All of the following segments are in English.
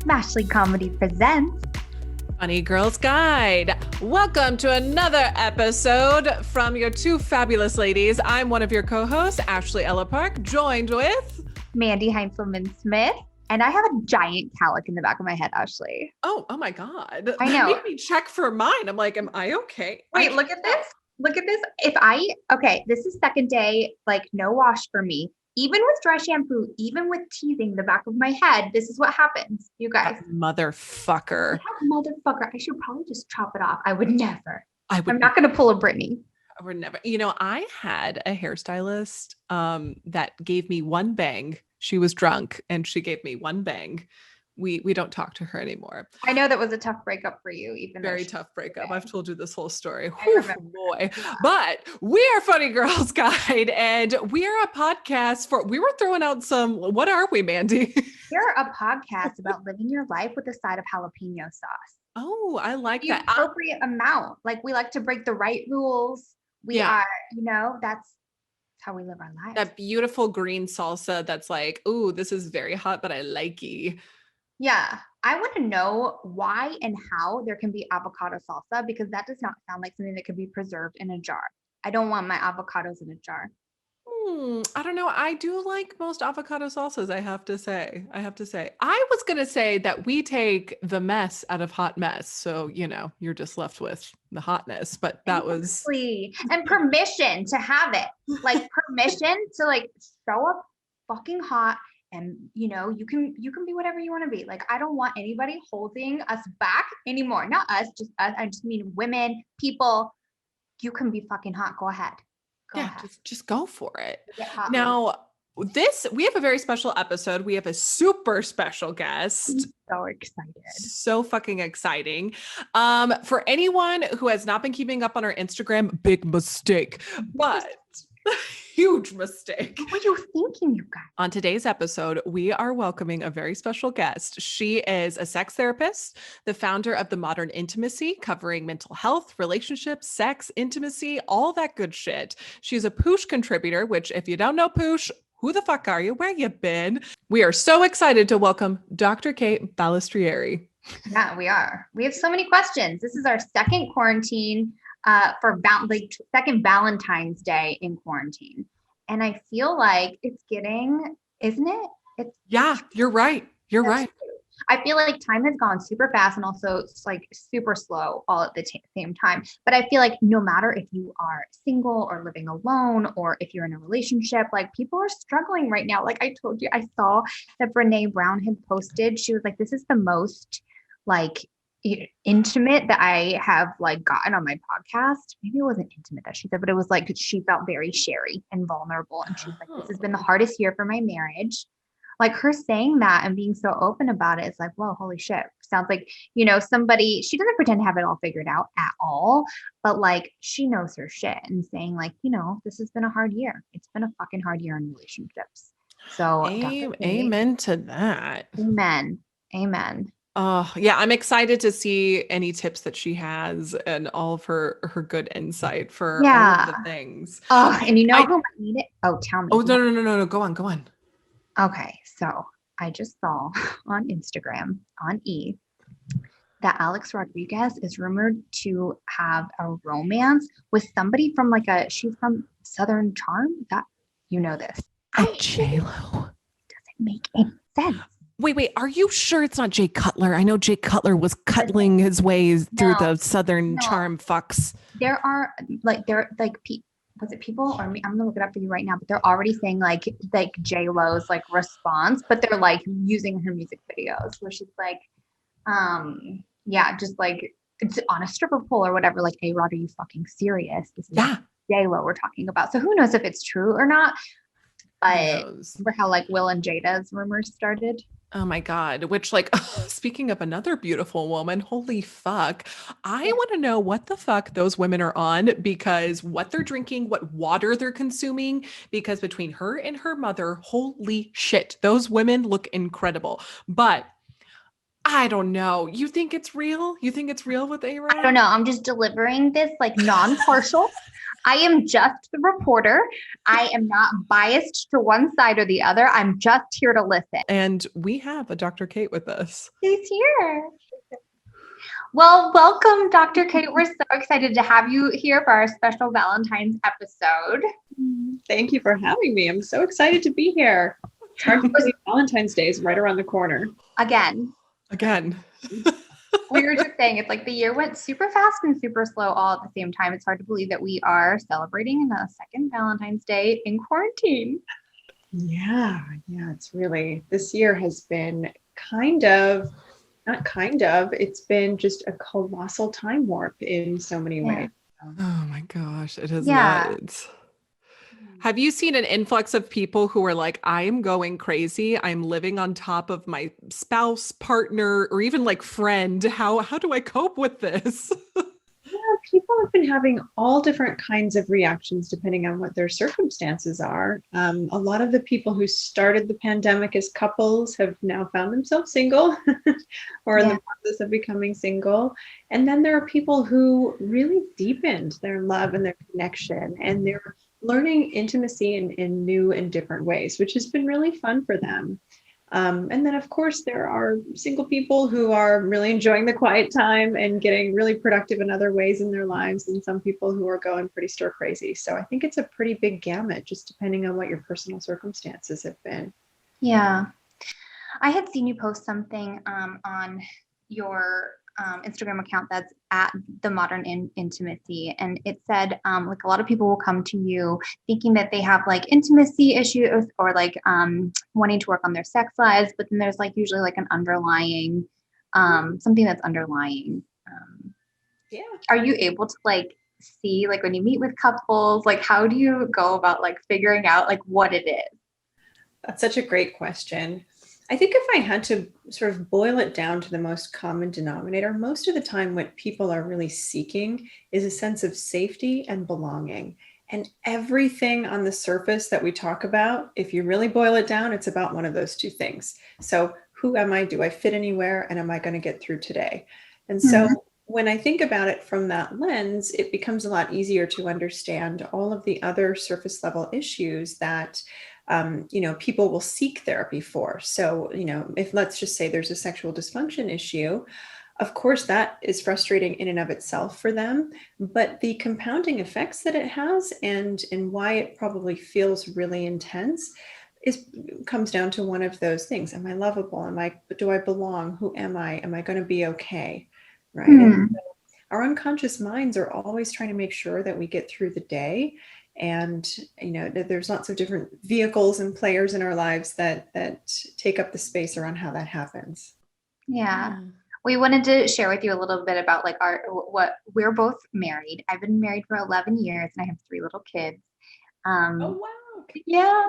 Mashley Comedy presents Funny Girls Guide. Welcome to another episode from your two fabulous ladies. I'm one of your co-hosts, Ashley Ella Park, joined with Mandy Heinzelman Smith. And I have a giant cowlick in the back of my head, Ashley. Oh my God. I know. That made me check for mine. I'm like, am I okay? Wait, look at this. Look at this. This is second day, like no wash for me. Even with dry shampoo, even with teasing the back of my head, this is what happens, you guys. That motherfucker. That motherfucker. I should probably just chop it off. I would never. I'm not going to pull a Britney. I would never. You know, I had a hairstylist that gave me one bang. She was drunk and she gave me one bang. We don't talk to her anymore. I know that was a tough breakup for you, even very tough breakup. I've told you this whole story. Boy. Yeah. But we are Funny Girls Guide, and we are a podcast we were throwing out what are we, Mandy? We're a podcast about living your life with a side of jalapeno sauce. Oh, I like the that. Appropriate amount. Like, we like to break the right rules. We are, that's how we live our lives. That beautiful green salsa that's like, ooh, this is very hot, but I like-y. Yeah. I want to know why and how there can be avocado salsa, because that does not sound like something that could be preserved in a jar. I don't want my avocados in a jar. I don't know. I do like most avocado salsas, I have to say. I was going to say that we take the mess out of hot mess. So, you're just left with the hotness, but that was. And permission to have it. Like, permission to like show up fucking hot. And you can be whatever you want to be. Like, I don't want anybody holding us back anymore. Not us, just us. I just mean women, people. You can be fucking hot. Go ahead. Go ahead. Just go for it. Now, we have a very special episode. We have a super special guest. I'm so excited. So fucking exciting. For anyone who has not been keeping up on our Instagram, big mistake, but huge mistake. What were you thinking, you guys? On today's episode, we are welcoming a very special guest. She is a sex therapist, the founder of The Modern Intimacy, covering mental health, relationships, sex, intimacy, all that good shit. She's a Poosh contributor, which if you don't know Poosh, who the fuck are you? Where you been? We are so excited to welcome Dr. Kate Balestrieri. Yeah, we are. We have so many questions. This is our second quarantine. Second Valentine's Day in quarantine. And I feel like it's getting, isn't it? Yeah, you're right. You're right. True. I feel like time has gone super fast and also it's like super slow all at the same time. But I feel like no matter if you are single or living alone or if you're in a relationship, like, people are struggling right now. Like I told you, I saw that Brene Brown had posted. She was like, this is the most like intimate that I have like gotten on my podcast. Maybe it wasn't intimate that she said, but it was like she felt very sherry and vulnerable. And she's like, this has been the hardest year for my marriage. Like, her saying that and being so open about it is like, whoa, holy shit. Sounds like, somebody, she doesn't pretend to have it all figured out at all, but like, she knows her shit and saying like, this has been a hard year. It's been a fucking hard year in relationships. So amen to that. Amen. Oh, yeah. I'm excited to see any tips that she has and all of her good insight for all of the things. Oh, and who might need it? Oh, tell me. Oh, no. Go on. Okay. So I just saw on Instagram, on E, that Alex Rodriguez is rumored to have a romance with somebody from she's from Southern Charm. That, this. J-Lo. Doesn't make any sense. Wait, are you sure it's not Jay Cutler? I know Jay Cutler was cuddling his ways through the Southern Charm fucks. There are was it people or me? I'm gonna look it up for you right now, but they're already saying like J-Lo's response, but they're using her music videos where she's like, just like it's on a stripper pole or whatever, like, ARod, are you fucking serious? This is J-Lo we're talking about. So who knows if it's true or not? But remember how Will and Jada's rumors started? Oh my God. Which speaking of another beautiful woman, holy fuck. I want to know what the fuck those women are on, because what they're drinking, what water they're consuming, because between her and her mother, holy shit, those women look incredible. But I don't know. You think it's real? You think it's real with ARod? I don't know. I'm just delivering this non-partial. I am just the reporter. I am not biased to one side or the other. I'm just here to listen. And we have a Dr. Kate with us. She's here. Well, welcome, Dr. Kate. We're so excited to have you here for our special Valentine's episode. Thank you for having me. I'm so excited to be here. It's hard to believe Valentine's Day is right around the corner. Again. We were just saying, it's like the year went super fast and super slow all at the same time. It's hard to believe that we are celebrating a second Valentine's Day in quarantine. Yeah, it's really, this year has been it's been just a colossal time warp in so many ways. Oh my gosh, it is nuts. Have you seen an influx of people who are like, I'm going crazy. I'm living on top of my spouse, partner, or even like friend. How do I cope with this? People have been having all different kinds of reactions depending on what their circumstances are. A lot of the people who started the pandemic as couples have now found themselves single or in the process of becoming single. And then there are people who really deepened their love and their connection, and they're learning intimacy in new and different ways, which has been really fun for them. And then, of course, there are single people who are really enjoying the quiet time and getting really productive in other ways in their lives, and some people who are going pretty stir crazy. So I think it's a pretty big gamut, just depending on what your personal circumstances have been. Yeah. I had seen you post something on your Instagram account that's at the Modern Intimacy, and it said like a lot of people will come to you thinking that they have like intimacy issues or like wanting to work on their sex lives, but then there's like usually like an underlying something that's underlying. Are you able to like see, like when you meet with couples, like how do you go about like figuring out like what it is? That's such a great question. I think if I had to sort of boil it down to the most common denominator, most of the time what people are really seeking is a sense of safety and belonging. And everything on the surface that we talk about, if you really boil it down, it's about one of those two things. So who am I? Do I fit anywhere? And am I going to get through today? And so when I think about it from that lens, it becomes a lot easier to understand all of the other surface level issues that people will seek therapy for. So, if let's just say there's a sexual dysfunction issue, of course, that is frustrating in and of itself for them, but the compounding effects that it has and why it probably feels really intense comes down to one of those things. Am I lovable? Do I belong? Who am I? Am I going to be okay? Right. And so our unconscious minds are always trying to make sure that we get through the day. And, there's lots of different vehicles and players in our lives that take up the space around how that happens. Yeah. We wanted to share with you a little bit about like what we're both married. I've been married for 11 years and I have 3 little kids. Oh, wow. Yeah.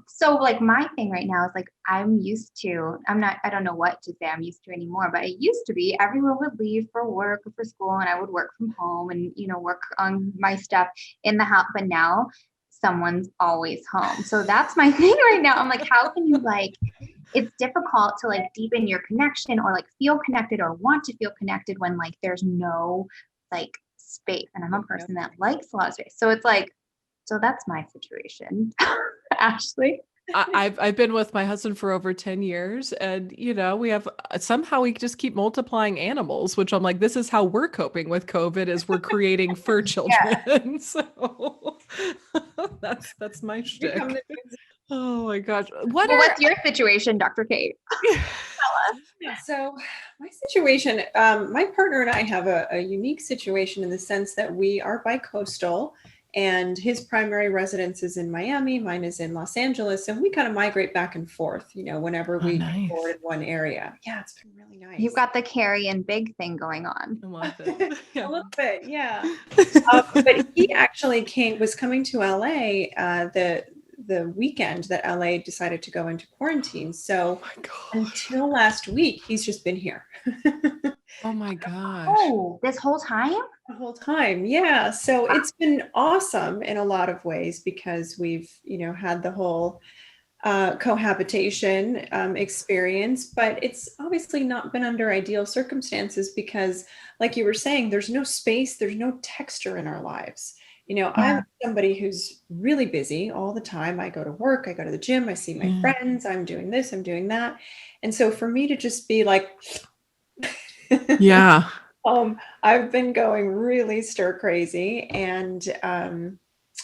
So like my thing right now is like, I don't know what to say I'm used to anymore, but it used to be everyone would leave for work or for school and I would work from home and, work on my stuff in the house. But now someone's always home. So that's my thing right now. I'm like, how can you it's difficult to like deepen your connection or like feel connected or want to feel connected when like there's no like space. And I'm a person that likes a lot of space. So it's like, so that's my situation. Ashley. I've been with my husband for over 10 years and, we have somehow we just keep multiplying animals, which I'm like, this is how we're coping with COVID is we're creating fur children. So that's my shtick. Oh my gosh. What's your situation, Dr. Kate? So my situation, my partner and I have a unique situation in the sense that we are bi-coastal. And his primary residence is in Miami. Mine is in Los Angeles. And we kind of migrate back and forth, whenever we get bored in one area. Yeah, it's been really nice. You've got the Carrie and Big thing going on. I love it. Yeah. A little bit, yeah. But he actually was coming to LA the weekend that LA decided to go into quarantine. So until last week, he's just been here. Oh my gosh. Oh, this whole time? The whole time. Yeah. So it's been awesome in a lot of ways because we've, had the whole cohabitation experience, but it's obviously not been under ideal circumstances because like you were saying, there's no space, there's no texture in our lives. I'm somebody who's really busy all the time. I go to work, I go to the gym, I see my friends, I'm doing this, I'm doing that. And so for me to just be like, Yeah. I've been going really stir crazy, and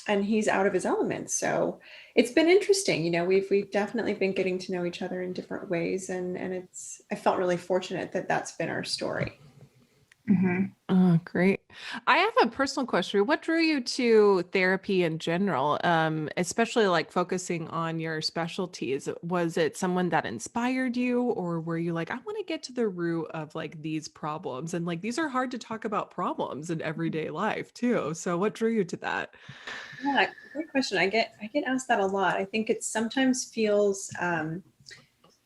he's out of his element. So it's been interesting. We've definitely been getting to know each other in different ways, and I felt really fortunate that that's been our story. Oh, great. I have a personal question. What drew you to therapy in general, especially like focusing on your specialties? Was it someone that inspired you, or were you like, I want to get to the root of like these problems? And like, these are hard to talk about problems in everyday life too. So what drew you to that? Yeah, great question. I get asked that a lot. I think it sometimes feels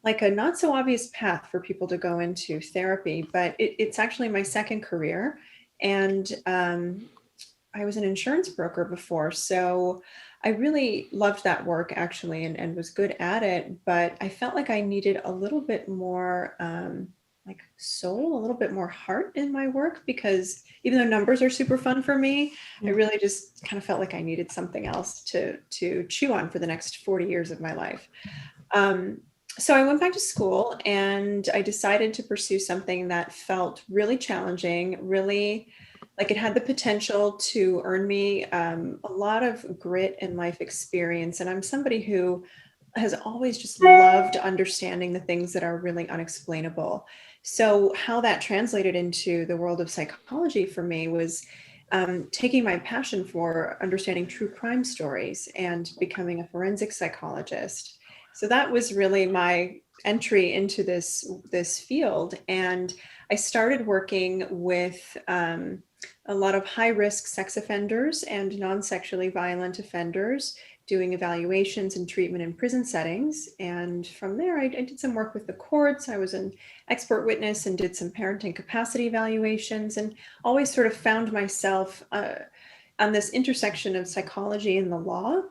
like a not so obvious path for people to go into therapy, but it's actually my second career. And I was an insurance broker before. So I really loved that work actually, and was good at it. But I felt like I needed a little bit more like soul, a little bit more heart in my work, because even though numbers are super fun for me, I really just kind of felt like I needed something else to chew on for the next 40 years of my life. So I went back to school and I decided to pursue something that felt really challenging, really like it had the potential to earn me a lot of grit and life experience. And I'm somebody who has always just loved understanding the things that are really unexplainable. So how that translated into the world of psychology for me was taking my passion for understanding true crime stories and becoming a forensic psychologist. So that was really my entry into this field. And I started working with a lot of high-risk sex offenders and non-sexually violent offenders, doing evaluations and treatment in prison settings. And from there, I did some work with the courts. I was an expert witness and did some parenting capacity evaluations, and always sort of found myself on this intersection of psychology and the law.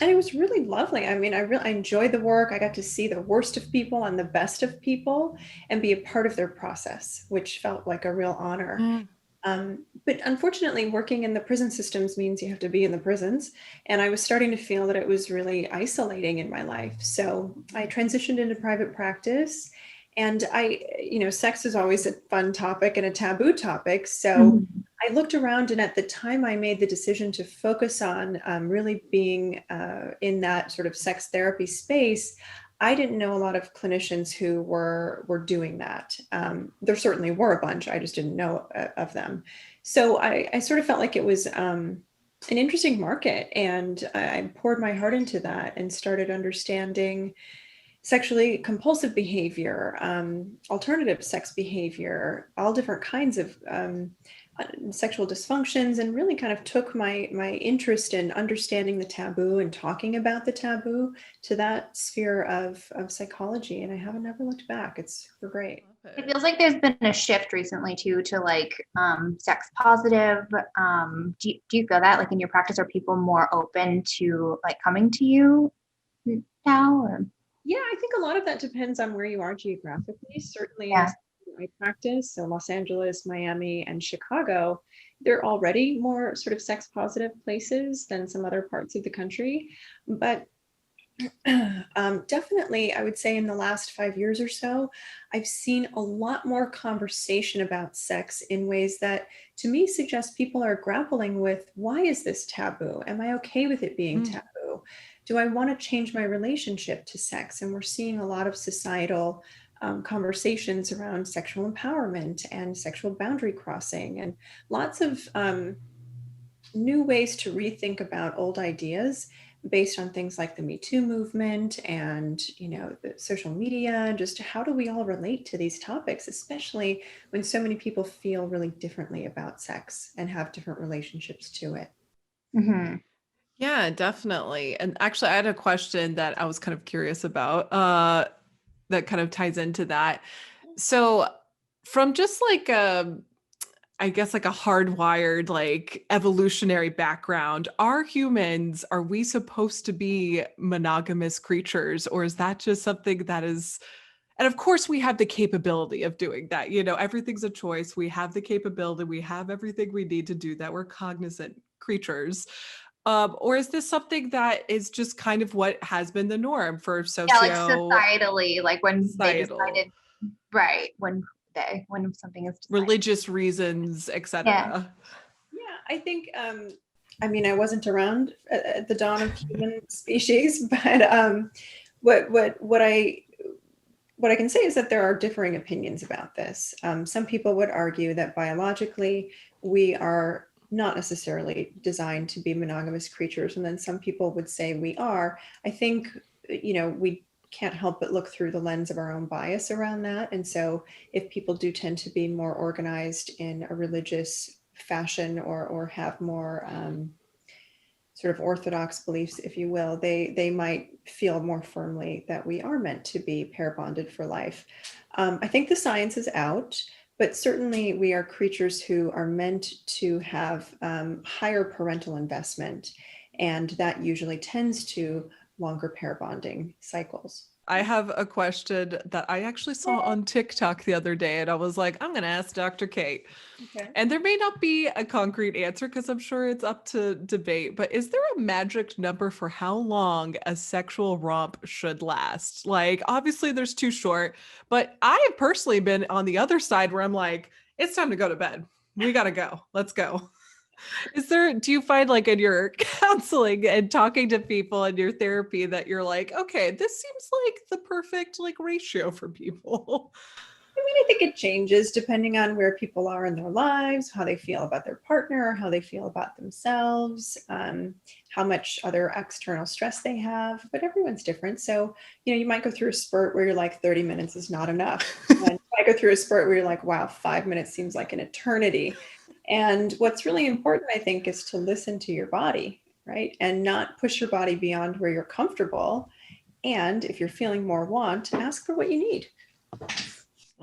And it was really lovely. I mean, I enjoyed the work. I got to see the worst of people and the best of people and be a part of their process, which felt like a real honor. But unfortunately, working in the prison systems means you have to be in the prisons. And I was starting to feel that it was really isolating in my life. So I transitioned into private practice. And sex is always a fun topic and a taboo topic. So I looked around, and at the time I made the decision to focus on really being in that sort of sex therapy space. I didn't know a lot of clinicians who were doing that. There certainly were a bunch, I just didn't know of them. So I sort of felt like it was an interesting market, and I poured my heart into that and started understanding sexually compulsive behavior, alternative sex behavior, all different kinds of sexual dysfunctions, and really kind of took my interest in understanding the taboo and talking about the taboo to that sphere of psychology. And I haven't ever looked back. It's great. It feels like there's been a shift recently too to like sex positive. Do you feel that like in your practice, are people more open to like coming to you now? Or? Yeah, I think a lot of that depends on where you are geographically. Certainly, Yeah. I practice, so Los Angeles, Miami, and Chicago, they're already more sort of sex positive places than some other parts of the country. But definitely, I would say in the last 5 years or so, I've seen a lot more conversation about sex in ways that to me suggest people are grappling with, why is this taboo? Am I okay with it being taboo? Do I want to change my relationship to sex? And we're seeing a lot of societal conversations around sexual empowerment and sexual boundary crossing, and lots of new ways to rethink about old ideas based on things like the Me Too movement and, the social media. Just how do we all relate to these topics, especially when so many people feel really differently about sex and have different relationships to it. Mm-hmm. Yeah, definitely. And actually, I had a question that I was kind of curious about that kind of ties into that. So, from just like I guess like a hardwired like evolutionary background, are we supposed to be monogamous creatures, or is that just something that is, and of course we have the capability of doing that, everything's a choice. We have the capability, we have everything we need to do that. We're cognizant creatures? Or is this something that is just kind of what has been the norm for Yeah, like societally, like when they societal, decided, right, when something is decided. religious reasons, etc. Yeah, I think, I mean, I wasn't around at the dawn of human species, but what I can say is that there are differing opinions about this. Some people would argue that biologically we are not necessarily designed to be monogamous creatures, and then some people would say we are. I think, we can't help but look through the lens of our own bias around that. And so if people do tend to be more organized in a religious fashion or have more sort of orthodox beliefs, if you will, they might feel more firmly that we are meant to be pair bonded for life. I think the science is out, but certainly we are creatures who are meant to have higher parental investment, and that usually tends to longer pair bonding cycles. I have a question that I actually saw on TikTok the other day, and I was like, I'm going to ask Dr. Kate. Okay. And there may not be a concrete answer because I'm sure it's up to debate, but is there a magic number for how long a sexual romp should last? Like, obviously there's too short, but I have personally been on the other side where I'm like, it's time to go to bed. We got to go. Let's go. Do you find like in your counseling and talking to people in your therapy that you're like, okay, this seems like the perfect like ratio for people? I mean, I think it changes depending on where people are in their lives, how they feel about their partner, how they feel about themselves, how much other external stress they have, but everyone's different. So, you might go through a spurt where you're like 30 minutes is not enough. And you might go through a spurt where you're like, wow, 5 minutes seems like an eternity. And what's really important, I think, is to listen to your body, right? And not push your body beyond where you're comfortable. And if you're feeling more want, ask for what you need.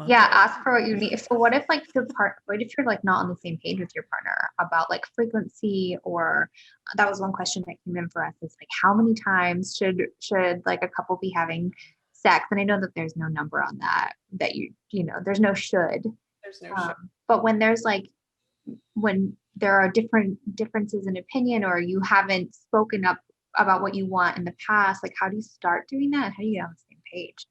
Yeah, ask for what you need. So what if like what if you're like not on the same page with your partner about like frequency, or that was one question that came in for us, is like how many times should like a couple be having sex? And I know that there's no number on that there's no should. There's no should. But when there's like when there are differences in opinion, or you haven't spoken up about what you want in the past, like how do you start doing that? How do you get on the same page?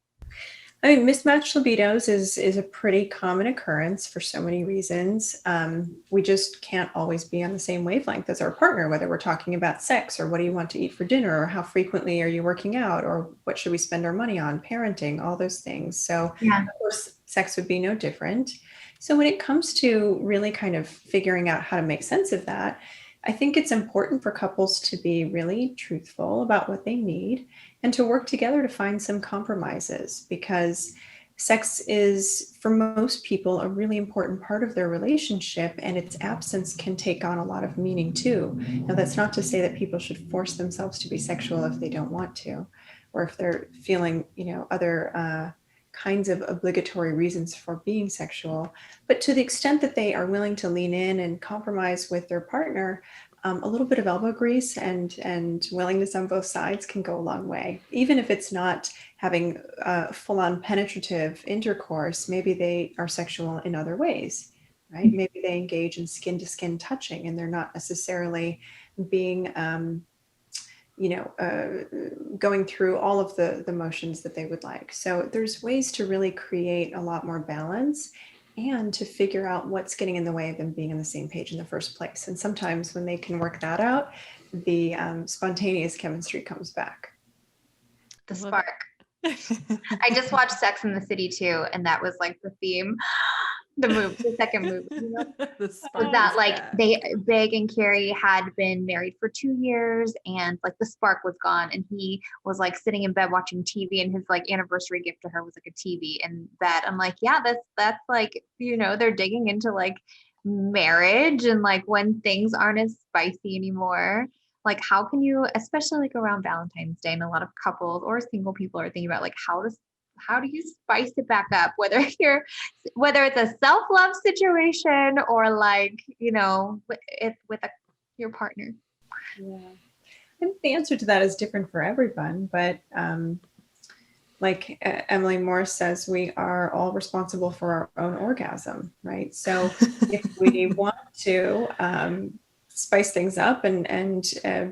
I mean, mismatched libidos is a pretty common occurrence for so many reasons. We just can't always be on the same wavelength as our partner, whether we're talking about sex or what do you want to eat for dinner, or how frequently are you working out, or what should we spend our money on, parenting, all those things. So of course, sex would be no different. So when it comes to really kind of figuring out how to make sense of that, I think it's important for couples to be really truthful about what they need and to work together to find some compromises, because sex is, for most people, a really important part of their relationship, and its absence can take on a lot of meaning too. Now, that's not to say that people should force themselves to be sexual if they don't want to, or if they're feeling, other kinds of obligatory reasons for being sexual. But to the extent that they are willing to lean in and compromise with their partner, a little bit of elbow grease and willingness on both sides can go a long way. Even if it's not having full-on penetrative intercourse, maybe they are sexual in other ways, right? Maybe they engage in skin-to-skin touching, and they're not necessarily being going through all of the motions that they would like. So there's ways to really create a lot more balance and to figure out what's getting in the way of them being on the same page in the first place. And sometimes when they can work that out, the spontaneous chemistry comes back. The spark. I just watched Sex and the City too, and that was like the theme. The second movie, was that like Big and Carrie had been married for 2 years, and like the spark was gone, and he was like sitting in bed watching TV, and his like anniversary gift to her was like a TV in bed. I'm like, yeah, that's like, they're digging into like marriage, and like when things aren't as spicy anymore. Like, how can you, especially like around Valentine's Day, and a lot of couples or single people are thinking about like how do you spice it back up, whether it's a self-love situation or like, with your partner. Yeah. I think the answer to that is different for everyone, but like Emily Morris says, we are all responsible for our own orgasm, right? So if we want to spice things up and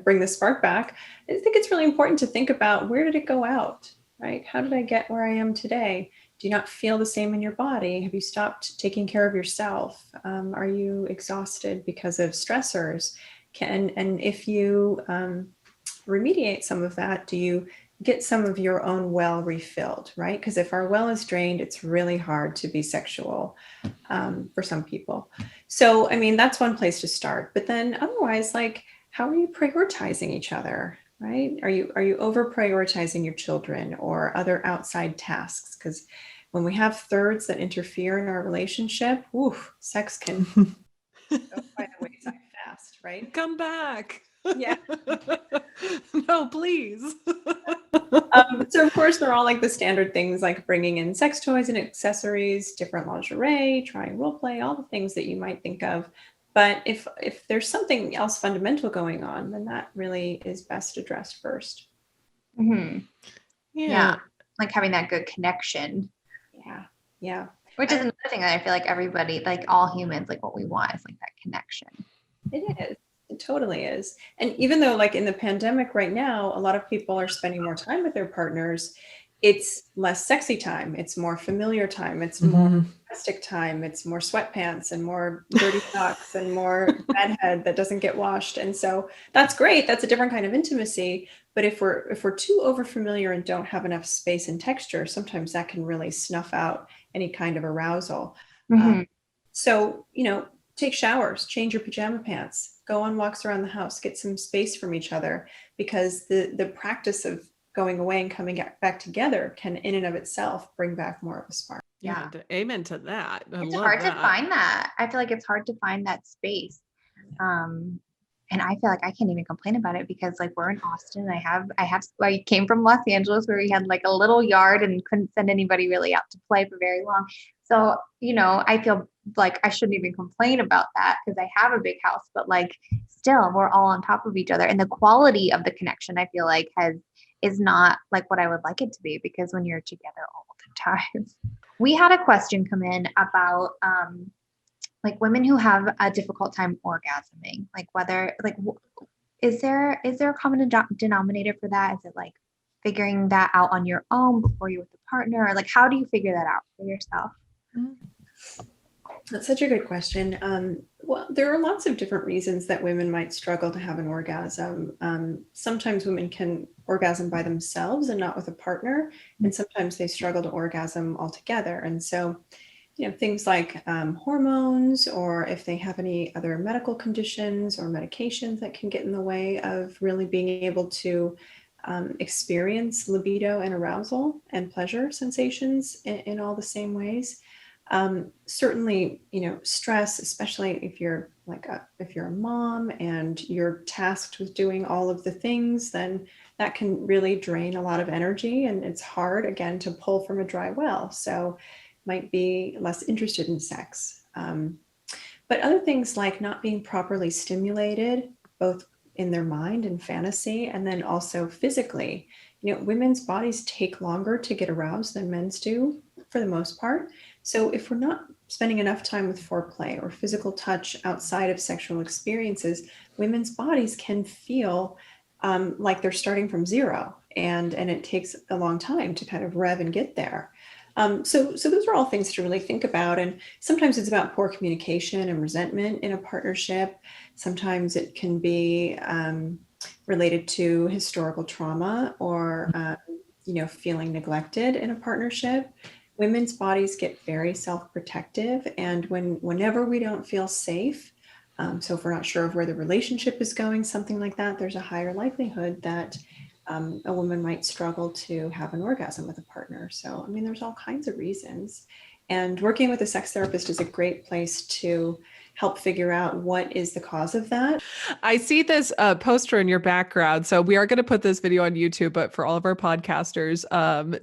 bring the spark back, I think it's really important to think about, where did it go out, right? How did I get where I am today? Do you not feel the same in your body? Have you stopped taking care of yourself? Are you exhausted because of stressors? And if you remediate some of that, do you get some of your own well refilled, right? Because if our well is drained, it's really hard to be sexual for some people. So, I mean, that's one place to start. But then otherwise, like, how are you prioritizing each other, right? Are you over prioritizing your children or other outside tasks? Because when we have thirds that interfere in our relationship, sex can go by the wayside fast, right? Come back. Yeah. No, please. So of course, they're all like the standard things, like bringing in sex toys and accessories, different lingerie, trying role play, all the things that you might think of. But if there's something else fundamental going on, then that really is best addressed first. Mm-hmm. Yeah. Yeah. Like having that good connection. Yeah. Yeah. Which is another thing that I feel like everybody, like all humans, like what we want is like that connection. It is. It totally is. And even though, like in the pandemic right now, a lot of people are spending more time with their partners, it's less sexy time. It's more familiar time. It's more domestic time. It's more sweatpants and more dirty socks and more bedhead that doesn't get washed. And so that's great. That's a different kind of intimacy. But if we're too over familiar and don't have enough space and texture, sometimes that can really snuff out any kind of arousal. So, take showers, change your pajama pants, go on walks around the house, get some space from each other, because the practice of going away and coming back together can in and of itself bring back more of a spark. Yeah. Amen to that. It's hard to find that. I feel like it's hard to find that space. And I feel like I can't even complain about it, because like we're in Austin. I came from Los Angeles, where we had like a little yard and couldn't send anybody really out to play for very long. So, I feel like I shouldn't even complain about that, because I have a big house, but like still we're all on top of each other. And the quality of the connection, I feel like is not like what I would like it to be, because when you're together all the time. We had a question come in about like women who have a difficult time orgasming, like whether like is there a common denominator for that? Is it like figuring that out on your own before you're with a partner, or like how do you figure that out for yourself? That's such a good question. Well, there are lots of different reasons that women might struggle to have an orgasm. Sometimes women can orgasm by themselves and not with a partner, and sometimes they struggle to orgasm altogether. And so, things like hormones, or if they have any other medical conditions or medications that can get in the way of really being able to experience libido and arousal and pleasure sensations in all the same ways. Certainly, stress, especially if you're a mom and you're tasked with doing all of the things, then that can really drain a lot of energy, and it's hard again to pull from a dry well. So might be less interested in sex. But other things like not being properly stimulated, both in their mind and fantasy, and then also physically. Women's bodies take longer to get aroused than men's do for the most part. So if we're not spending enough time with foreplay or physical touch outside of sexual experiences, women's bodies can feel like they're starting from zero, and it takes a long time to kind of rev and get there. So those are all things to really think about. And sometimes it's about poor communication and resentment in a partnership. Sometimes it can be related to historical trauma, or feeling neglected in a partnership. Women's bodies get very self-protective, and whenever we don't feel safe, so if we're not sure of where the relationship is going, something like that, there's a higher likelihood that a woman might struggle to have an orgasm with a partner. So, there's all kinds of reasons. And working with a sex therapist is a great place to help figure out what is the cause of that. I see this poster in your background. So we are going to put this video on YouTube, but for all of our podcasters,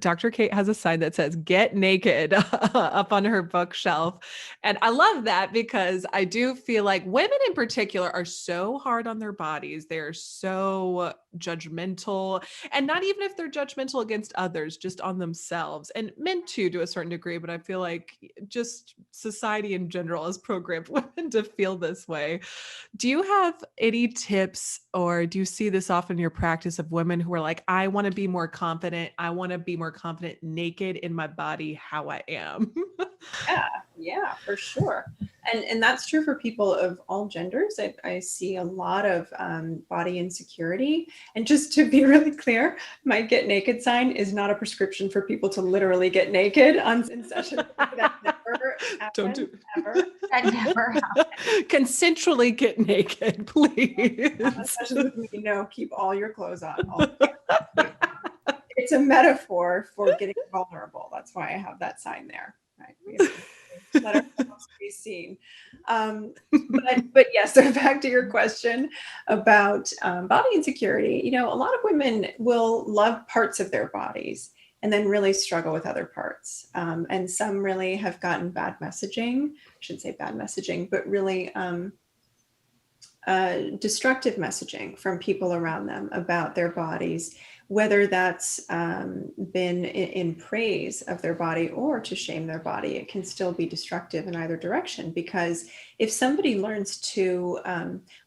Dr. Kate has a sign that says "Get Naked" up on her bookshelf. And I love that, because I do feel like women in particular are so hard on their bodies. They're so judgmental, and not even if they're judgmental against others, just on themselves, and men too, to a certain degree. But I feel like just society in general has programmed women to feel this way. Do you have any tips, or do you see this often in your practice, of women who are like, I want to be more confident. I want to be more confident naked in my body, how I am? Yeah, for sure. And that's true for people of all genders. I see a lot of body insecurity. And just to be really clear, my get naked sign is not a prescription for people to literally get naked in sessions. That never Don't happens, do ever. That never happened. Consensually get naked, please. Sessions with me, keep all your clothes on. It's a metaphor for getting vulnerable. That's why I have that sign there. Right? We have to let ourselves be seen. But yeah, so back to your question about body insecurity. A lot of women will love parts of their bodies and then really struggle with other parts. And some really have gotten bad messaging. I shouldn't say bad messaging, but really destructive messaging from people around them about their bodies, whether that's been in praise of their body or to shame their body. It can still be destructive in either direction, because if somebody learns to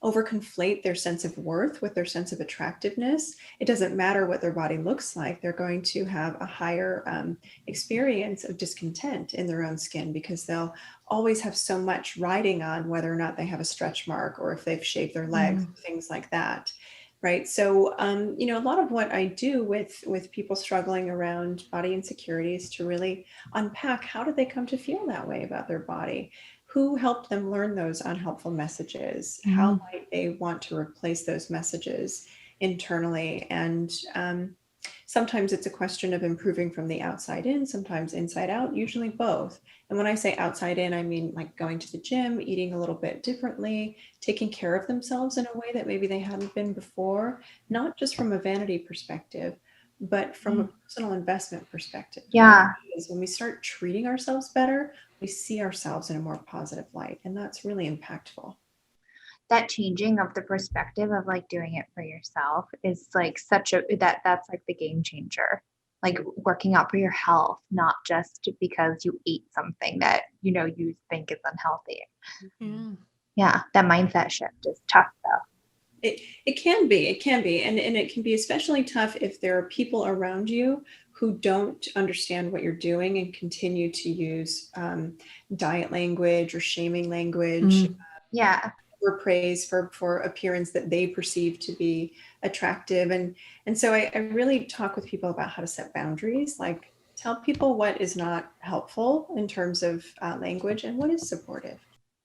overconflate their sense of worth with their sense of attractiveness, it doesn't matter what their body looks like. They're going to have a higher experience of discontent in their own skin, because they'll always have so much riding on whether or not they have a stretch mark or if they've shaved their legs, things like that. Right. So, a lot of what I do with people struggling around body insecurity is to really unpack, how did they come to feel that way about their body? Who helped them learn those unhelpful messages? How might they want to replace those messages internally? And sometimes it's a question of improving from the outside in, sometimes inside out, usually both. And when I say outside in, I mean like going to the gym, eating a little bit differently, taking care of themselves in a way that maybe they hadn't been before, not just from a vanity perspective, but from a personal investment perspective. Yeah. Right? Because when we start treating ourselves better, we see ourselves in a more positive light. And that's really impactful. That changing of the perspective of like doing it for yourself is like that's like the game changer. Like working out for your health, not just because you ate something that you think is unhealthy. Yeah, that mindset shift is tough though. It can be, and it can be especially tough if there are people around you who don't understand what you're doing and continue to use diet language or shaming language. Yeah. Or praise for appearance that they perceive to be attractive. And so I really talk with people about how to set boundaries, like tell people what is not helpful in terms of language and what is supportive.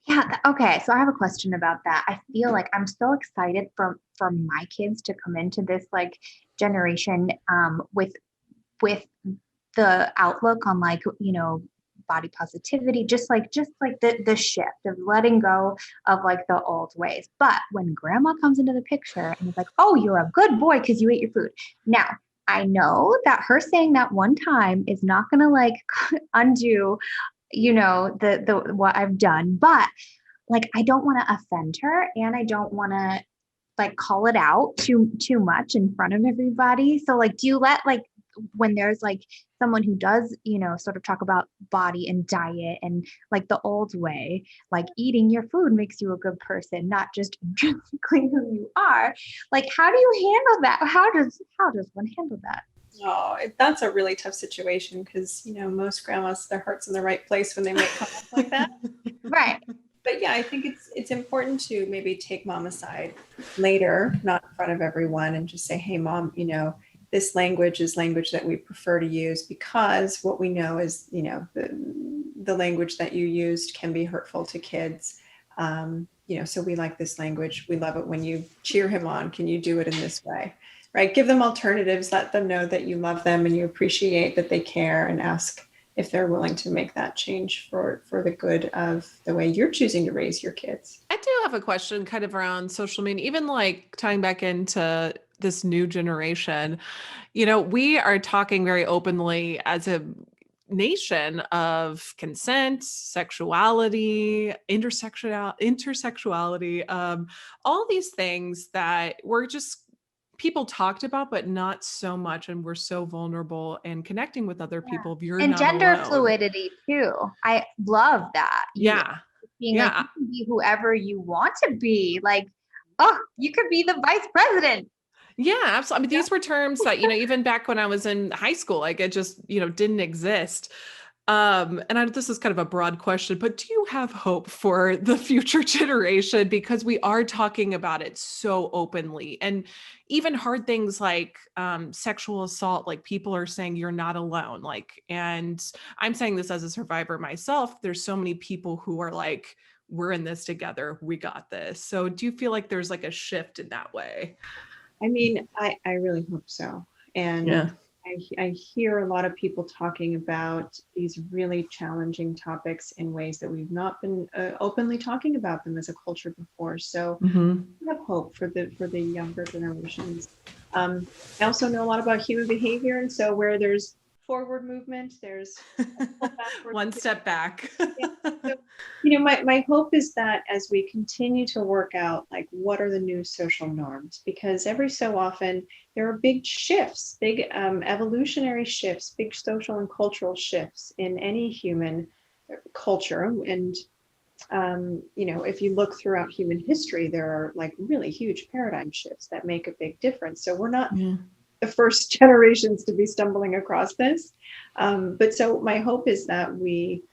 Yeah. Okay. So I have a question about that. I feel like I'm so excited for my kids to come into this like generation with the outlook on like, body positivity, just like the shift of letting go of like the old ways. But when grandma comes into the picture and it's like, oh, you're a good boy because you ate your food. Now, I know that her saying that one time is not going to like undo, the what I've done, but like, I don't want to offend her and I don't want to like call it out too much in front of everybody. So like, do you let like, when there's like someone who does, sort of talk about body and diet and like the old way, like eating your food makes you a good person, not just intrinsically who you are. Like, how do you handle that? How does one handle that? Oh, that's a really tough situation because, most grandmas, their heart's in the right place when they make comments like that. Right. But yeah, I think it's important to maybe take mom aside later, not in front of everyone, and just say, hey, mom, this language is language that we prefer to use because what we know is, the language that you used can be hurtful to kids. So we like this language. We love it when you cheer him on. Can you do it in this way? Right? Give them alternatives. Let them know that you love them and you appreciate that they care, and ask if they're willing to make that change for the good of the way you're choosing to raise your kids. I do have a question kind of around social media, even like tying back into this new generation. We are talking very openly as a nation of consent, sexuality, intersexuality, all these things that we're just people talked about, but not so much. And we're so vulnerable and connecting with other people. If you're And not gender alone. fluidity too. I love that. Yeah. Being like, you can be whoever you want to be. Like, oh, you could be the vice president. Yeah, absolutely. I mean, these were terms that, even back when I was in high school, like it just, didn't exist. This is kind of a broad question, but do you have hope for the future generation? Because we are talking about it so openly, and even hard things like sexual assault, like people are saying you're not alone. Like, and I'm saying this as a survivor myself, there's so many people who are like, we're in this together. We got this. So do you feel like there's like a shift in that way? I mean, I really hope so. And I hear a lot of people talking about these really challenging topics in ways that we've not been openly talking about them as a culture before. So I have hope for the younger generations. I also know a lot about human behavior, and so where there's forward movement, there's one step back. So, my hope is that as we continue to work out, like, what are the new social norms? Because every so often there are big shifts, big evolutionary shifts, big social and cultural shifts in any human culture. And, if you look throughout human history, there are like really huge paradigm shifts that make a big difference. So we're not the first generations to be stumbling across this. But so my hope is that we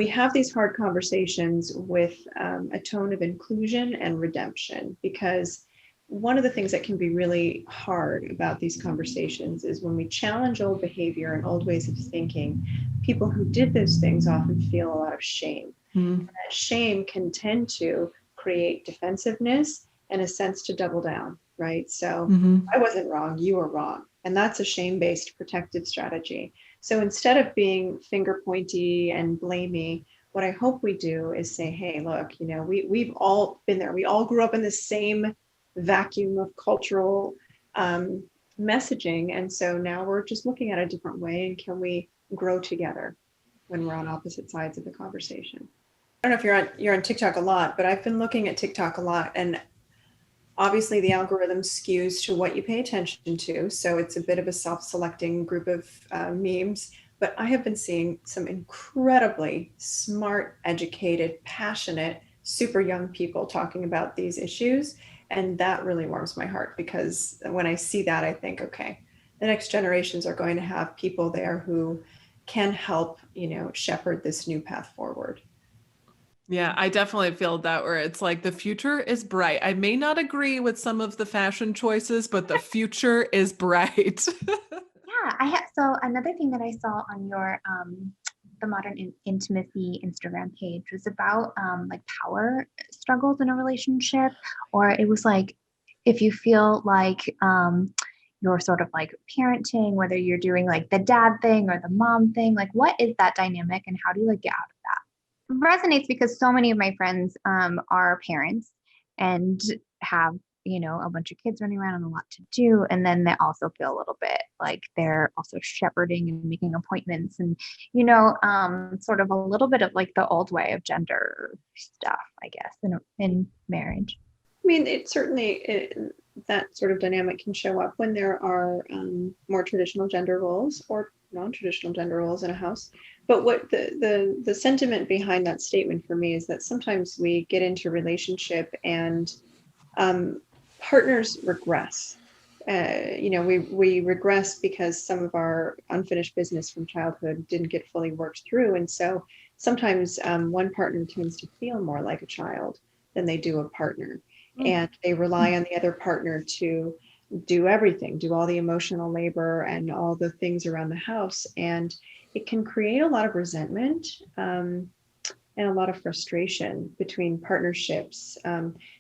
have these hard conversations with a tone of inclusion and redemption, because one of the things that can be really hard about these conversations is when we challenge old behavior and old ways of thinking, people who did those things often feel a lot of shame. And that shame can tend to create defensiveness and a sense to double down, right? So I wasn't wrong, you were wrong. And that's a shame-based protective strategy. So instead of being finger pointy and blamey, what I hope we do is say, hey, look, we've all been there. We all grew up in the same vacuum of cultural messaging. And so now we're just looking at a different way, and can we grow together when we're on opposite sides of the conversation? I don't know if you're on TikTok a lot, but I've been looking at TikTok a lot, and obviously the algorithm skews to what you pay attention to. So it's a bit of a self-selecting group of memes, but I have been seeing some incredibly smart, educated, passionate, super young people talking about these issues. And that really warms my heart, because when I see that, I think, okay, the next generations are going to have people there who can help, shepherd this new path forward. Yeah, I definitely feel that, where it's like the future is bright. I may not agree with some of the fashion choices, but the future is bright. So another thing that I saw on your the Modern Intimacy Instagram page was about like power struggles in a relationship, or it was like, if you feel like you're sort of like parenting, whether you're doing like the dad thing or the mom thing, like what is that dynamic and how do you like get out of that? Resonates because so many of my friends are parents and have a bunch of kids running around and a lot to do, and then they also feel a little bit like they're also shepherding and making appointments, and sort of a little bit of like the old way of gender stuff, I guess, in marriage. I mean, it certainly that sort of dynamic can show up when there are more traditional gender roles or non-traditional gender roles in a house. But what the sentiment behind that statement for me is that sometimes we get into relationship and partners regress. We regress because some of our unfinished business from childhood didn't get fully worked through. And so sometimes one partner tends to feel more like a child than they do a partner. And they rely on the other partner to do everything, do all the emotional labor and all the things around the house. And it can create a lot of resentment and a lot of frustration between partnerships.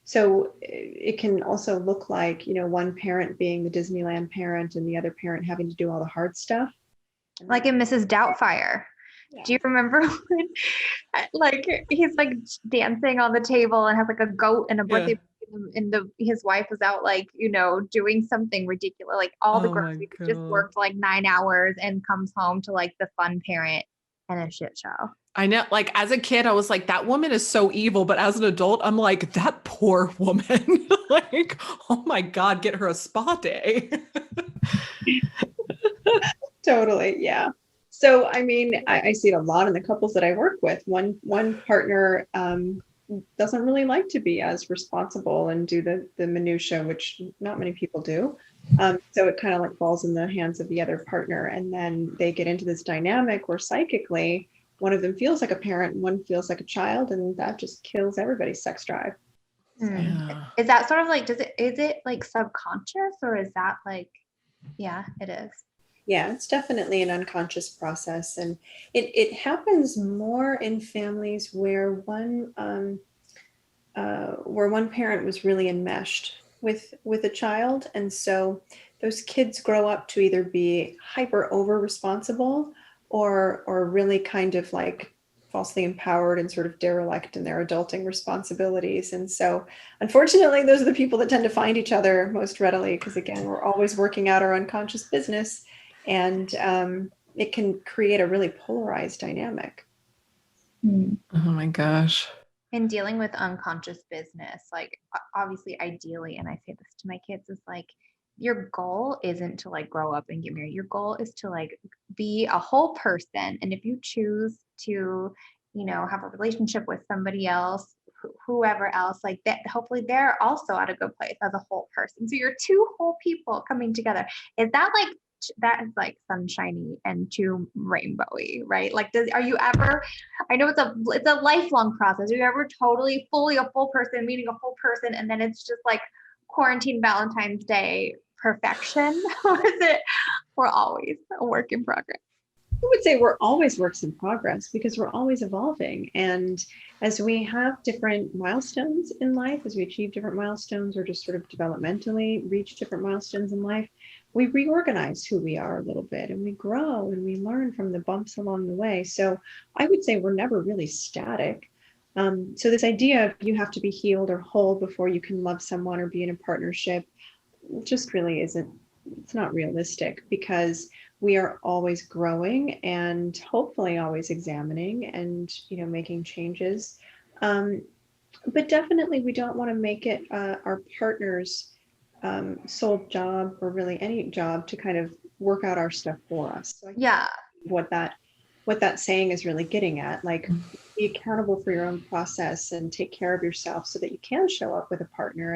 So it can also look like, one parent being the Disneyland parent and the other parent having to do all the hard stuff. Like in Mrs. Doubtfire. Yeah. Do you remember when like he's like dancing on the table and has like a goat and a birthday and his wife was out like, doing something ridiculous, like all the girls just worked like 9 hours and comes home to like the fun parent and a shit show. I know, like as a kid, I was like, that woman is so evil. But as an adult, I'm like, that poor woman. Like, oh my God, get her a spa day. Totally. Yeah. So, I mean, I see it a lot in the couples that I work with. One partner doesn't really like to be as responsible and do the minutia, which not many people do. So it kind of like falls in the hands of the other partner. And then they get into this dynamic where psychically one of them feels like a parent and one feels like a child, and that just kills everybody's sex drive. Yeah. Is that sort of like, is it like subconscious, or is that like, yeah, it is. Yeah, it's definitely an unconscious process. And it happens more in families where one parent was really enmeshed with a child. And so those kids grow up to either be hyper over responsible or really kind of like falsely empowered and sort of derelict in their adulting responsibilities. And so unfortunately, those are the people that tend to find each other most readily, because again, we're always working out our unconscious business, and it can create a really polarized dynamic. Oh my gosh. In dealing with unconscious business, like obviously ideally, and I say this to my kids, is like, your goal isn't to like grow up and get married. Your goal is to like be a whole person. And if you choose to, have a relationship with somebody else, whoever else, like that, hopefully they're also at a good place as a whole person. So you're two whole people coming together. Is that like, that is like sunshiny and too rainbowy, right? Like, are you ever, I know it's a lifelong process. Are you ever totally fully a full person, meeting a full person, and then it's just like quarantine Valentine's Day perfection? Or is it, we're always a work in progress? I would say we're always works in progress, because we're always evolving. And as we have different milestones in life, as we achieve different milestones, or just sort of developmentally reach different milestones in life, we reorganize who we are a little bit, and we grow and we learn from the bumps along the way. So I would say we're never really static. So this idea of you have to be healed or whole before you can love someone or be in a partnership just really isn't, it's not realistic, because we are always growing and hopefully always examining and, making changes. But definitely we don't want to make it our partner's sole job, or really any job, to kind of work out our stuff for us. So Yeah. What that saying is really getting at, like, be accountable for your own process and take care of yourself so that you can show up with a partner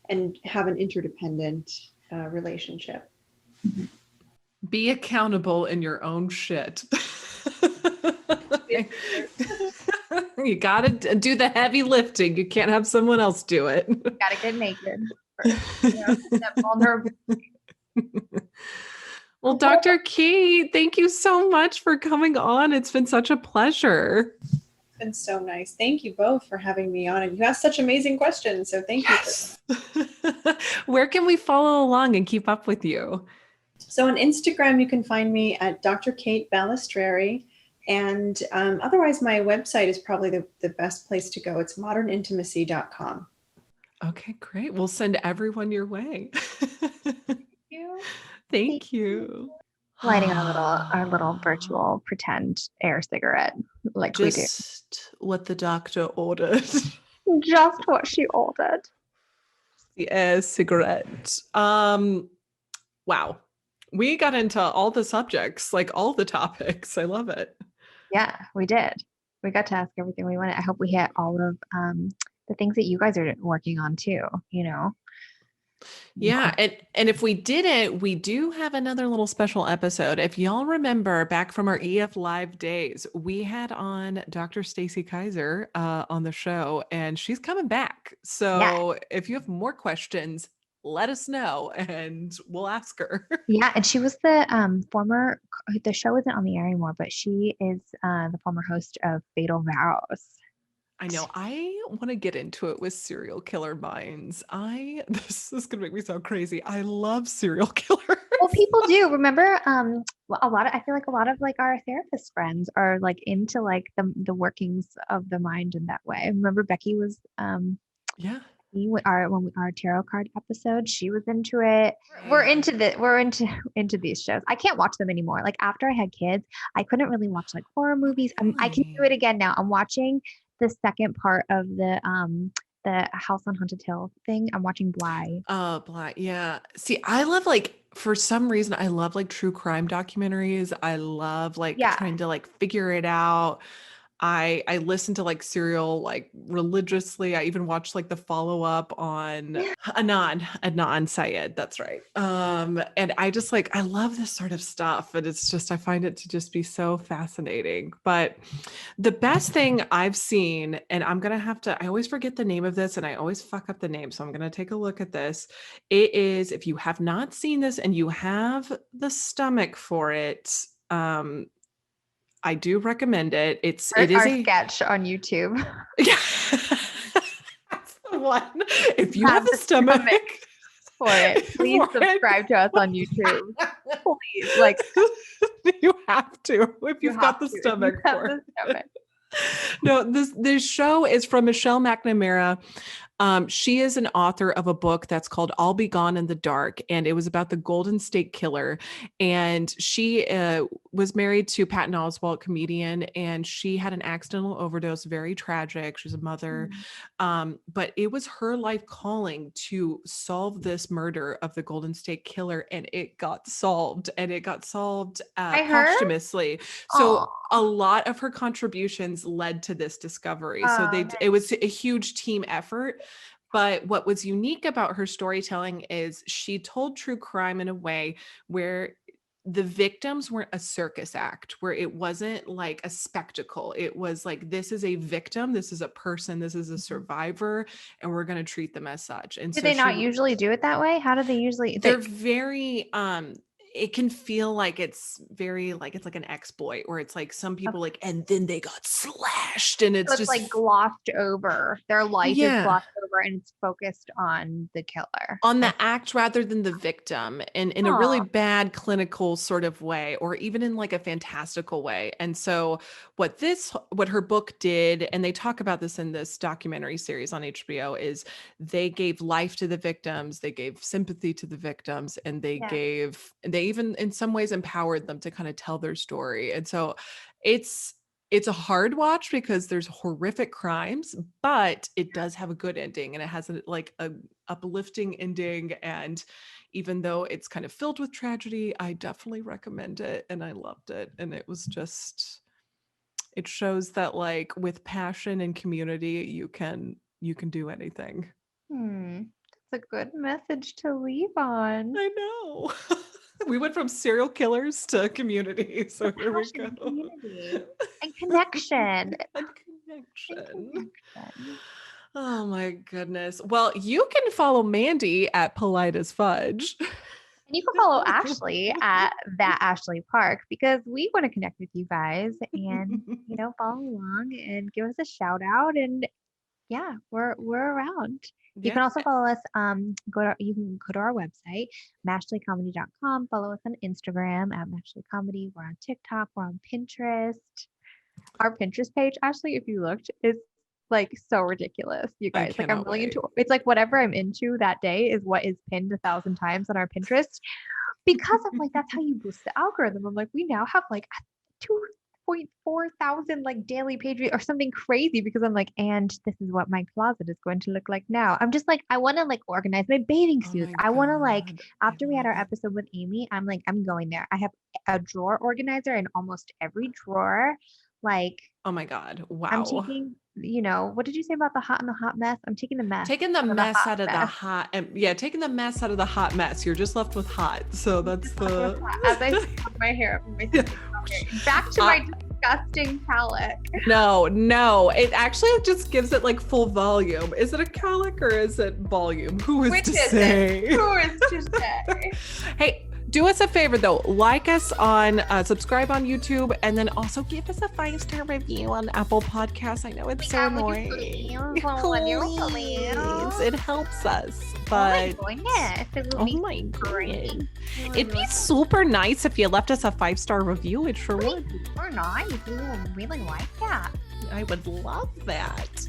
and have an interdependent relationship. Be accountable in your own shit. You got to do the heavy lifting. You can't have someone else do it. You gotta get naked first. That vulnerability. Well, Dr. Kate, thank you so much for coming on. It's been such a pleasure. It's been so nice. Thank you both for having me on. And you asked such amazing questions. So thank you. Where can we follow along and keep up with you? So on Instagram, you can find me at Dr. Kate Balestrieri. And otherwise, my website is probably the best place to go. It's modernintimacy.com. Okay, great. We'll send everyone your way. Thank you. Thank you. Lighting our little virtual pretend air cigarette, like we do. Just what the doctor ordered. Just what she ordered. The air cigarette. Wow. We got into all the subjects, like all the topics. I love it. Yeah, we did. We got to ask everything we wanted. I hope we hit all of the things that you guys are working on too, Yeah. And if we didn't, we do have another little special episode. If y'all remember back from our EF Live days, we had on Dr. Stacy Kaiser on the show, and she's coming back. So if you have more questions, let us know and we'll ask her. Yeah. And she was the show isn't on the air anymore, but she is the former host of Fatal Vows. I know. I want to get into it with serial killer minds. This is going to make me sound crazy. I love serial killers. Well, people do. Remember, I feel like a lot of like our therapist friends are like into like the workings of the mind in that way. Remember Becky was, yeah. Our tarot card episode, she was into it. We're into these shows. I can't watch them anymore. Like after I had kids, I couldn't really watch like horror movies. I can do it again now. I'm watching the second part of the House on Haunted Hill thing. I'm watching Bly. Oh, Bly. Yeah. See, I love for some reason, I love true crime documentaries. I love trying to figure it out. I listen to Serial religiously. I even watched the follow-up on Adnan Syed. That's right. And I just I love this sort of stuff. And it's just, I find it to just be so fascinating. But the best thing I've seen, and I'm going to have to, I always forget the name of this and I always fuck up the name. So I'm going to take a look at this. It is, if you have not seen this and you have the stomach for it, I do recommend it. It is a sketch on YouTube. Yeah. That's the one. If you have the stomach for it, please subscribe to us on YouTube. Please, you have to if you've got the stomach for it. No, this show is from Michelle McNamara. She is an author of a book that's called I'll Be Gone in the Dark, and it was about the Golden State Killer. And she was married to Patton Oswalt, comedian, and she had an accidental overdose, very tragic. She's a mother. But it was her life calling to solve this murder of the Golden State Killer, and it got solved, posthumously. So a lot of her contributions led to this discovery. So it was a huge team effort. But what was unique about her storytelling is she told true crime in a way where the victims weren't a circus act, where it wasn't a spectacle. It was this is a victim, this is a person, this is a survivor, and we're going to treat them as such. And do they not usually do it that way? How do they usually? They're very it can feel it's very it's an exploit, or it's some people and then they got slashed, and it's just glossed over. Their life is glossed over, and it's focused on the killer, on the act rather than the victim, and in a really bad clinical sort of way, or even in a fantastical way. And so what her book did, and they talk about this in this documentary series on HBO, is they gave life to the victims, they gave sympathy to the victims, and they even in some ways empowered them to kind of tell their story. And so it's a hard watch because there's horrific crimes, but it does have a good ending, and it has a uplifting ending. And even though it's kind of filled with tragedy, I definitely recommend it, and I loved it. And it was just, it shows that with passion and community, you can do anything. That's a good message to leave on. I know. We went from serial killers to community. So here we go. And connection. Oh my goodness. Well, you can follow Mandy at Polite as Fudge. And you can follow Ashley at that Ashley Park, because we want to connect with you guys and, follow along and give us a shout out. And yeah, we're around. You can also follow us. You can go to our website, mashleycomedy.com. Follow us on Instagram at Mashley Comedy. We're on TikTok. We're on Pinterest. Our Pinterest page, Ashley, if you looked, is so ridiculous. You guys, I'm really into it. It's whatever I'm into that day is what is pinned 1,000 times on our Pinterest, because I'm that's how you boost the algorithm. I'm we now have 2.4 thousand daily page views or something crazy, because I'm and this is what my closet is going to look like now. I'm just I want to organize my bathing suits. I want to after we had our episode with Amy, I'm I'm going there. I have a drawer organizer in almost every drawer. Oh my God. Wow. I'm taking, what did you say about the hot and the hot mess? I'm taking the mess. Taking the mess out of the hot. Taking the mess out of the hot mess. You're just left with hot. So that's the. As I put my hair up. Back to my disgusting cowlick. No. It actually just gives it full volume. Is it a cowlick or is it volume? Who is to say? Hey, do us a favor though, like us on, subscribe on YouTube, and then also give us a 5-star review on Apple Podcasts. I know it's so annoying. Please. It helps us. But oh my goodness. It'd be super nice if you left us a 5-star review. It sure would. Super nice. We would really like that. I would love that.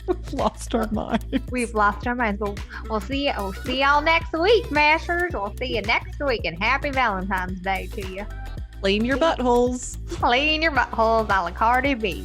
We've lost our minds. We've lost our minds, but we'll see y'all next week, Mashers. We'll see you next week, and happy Valentine's Day to you. Clean your buttholes. Clean your buttholes a la Cardi B.